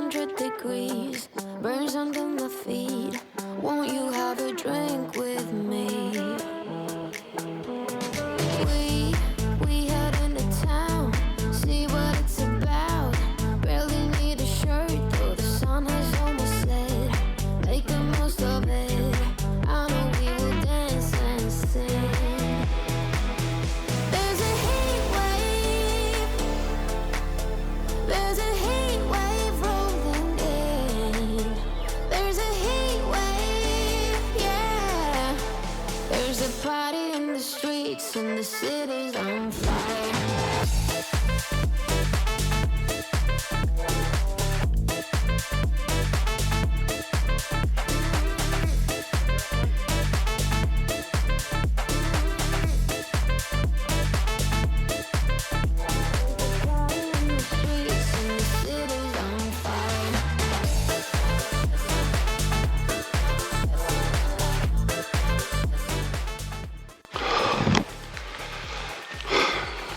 100 degrees, burns under my feet. Won't you have a drink with me? We head into town, see what it's about. Barely need a shirt, though the sun has almost set. Make the most of it. I know we will dance and sing. There's a heat wave. There's a heat wave rolling in. There's a heat wave, yeah. There's a party in the streets and the city's on fire.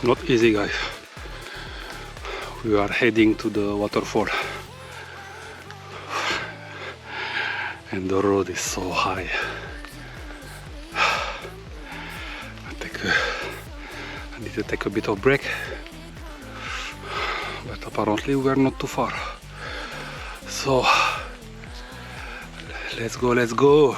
Not easy, guys. We are heading to the waterfall and the road is so high. I need to take a bit of break, but apparently we are not too far, so let's go, let's go.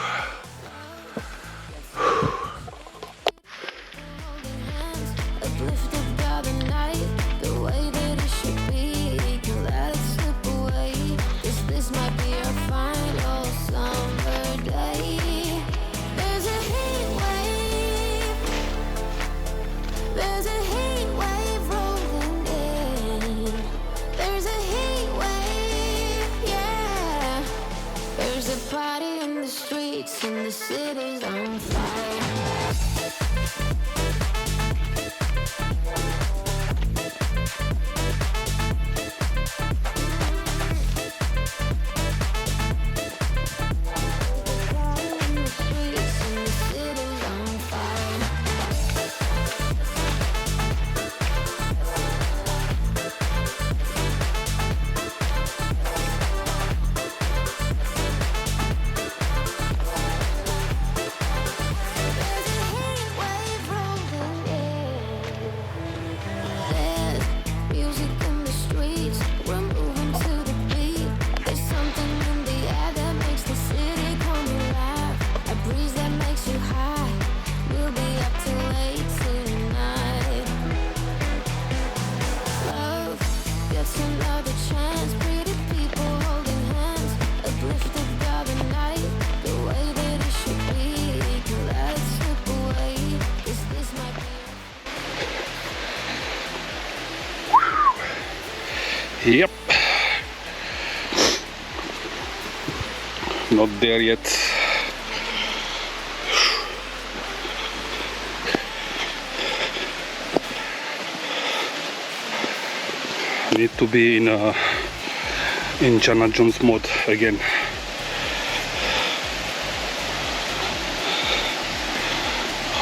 And the city's on fire. Yep, not there yet. Need to be in Indiana Jones mode again.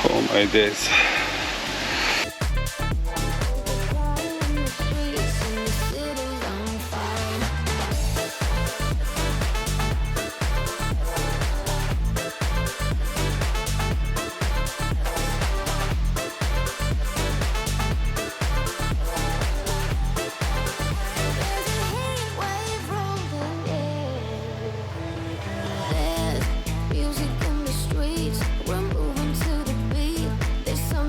Oh my days. Music in the streets, we're moving to the beat. There's something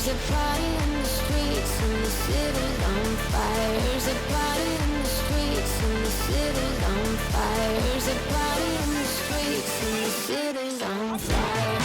There's a party in the streets and the city's on fire. There's a party in the streets and the city's on fire. There's a party in the streets and the city's on fire.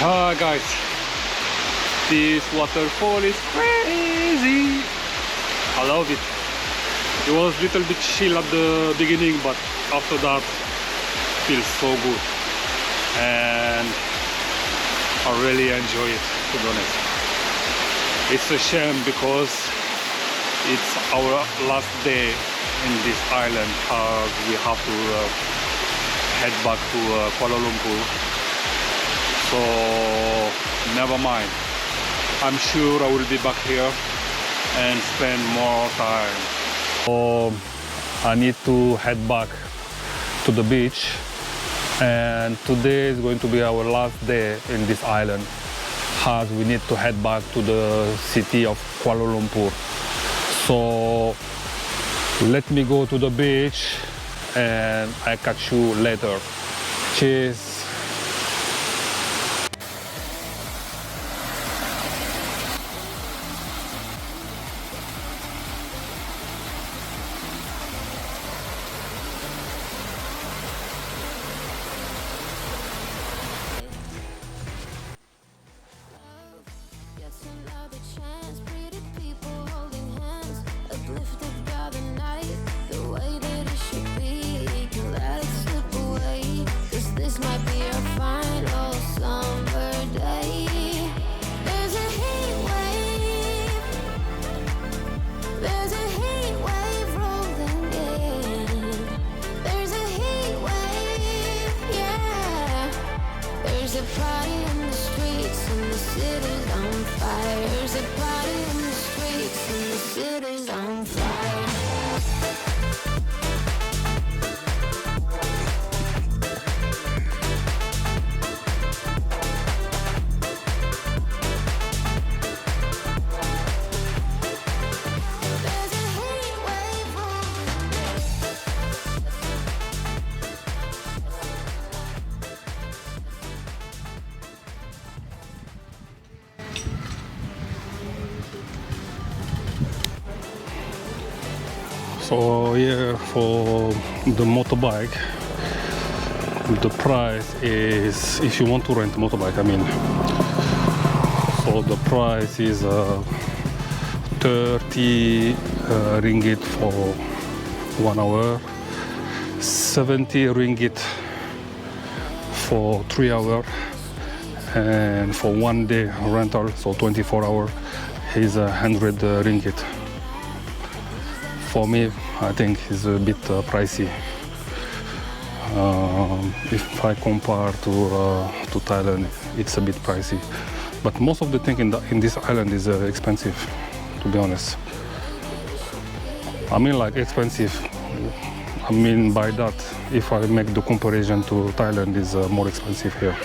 Hi guys, this waterfall is crazy. I love it. It was a little bit chill at the beginning, but after that feels so good, and I really enjoy it, to be honest. It's a shame because it's our last day in this island, as we have to head back to Kuala Lumpur. So never mind, I'm sure I will be back here and spend more time. So I need to head back to the beach, and today is going to be our last day in this island, as we need to head back to the city of Kuala Lumpur. So let me go to the beach and I catch you later. Cheers. It's another chance. Pretty people holding hands, uplifted by the night, the way that it should be. Can let it slip away, 'cause this might be our final summer day. There's a heat wave. There's a heat wave rolling in. There's a heat wave, yeah. There's a party in the streets and the city's on fire. There's a party in the streets and the city's on fire. There's a heat wave rolling. So yeah, for the motorbike, the price is, if you want to rent a motorbike, I mean, so the price is 30 ringgit for 1 hour, 70 ringgit for 3 hours, and for 1 day rental, so 24 hours, is 100 ringgit. For me, I think it's a bit pricey. If I compare to Thailand, it's a bit pricey. But most of the thing in this island is expensive, to be honest. I mean, like expensive. I mean by that, if I make the comparison to Thailand, is more expensive here.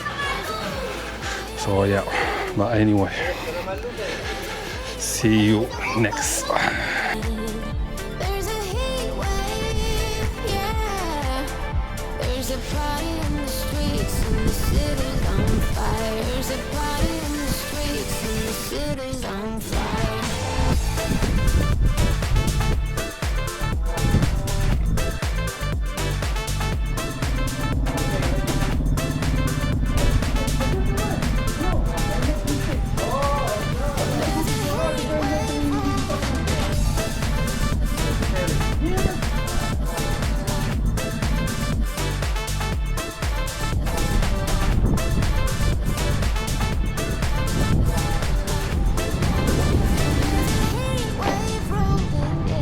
So yeah, but anyway, see you next. There's a heat wave, yeah. There's a party in the streets and the city's on fire. There's a party in the streets and the city's on fire. Heat wave rolling in.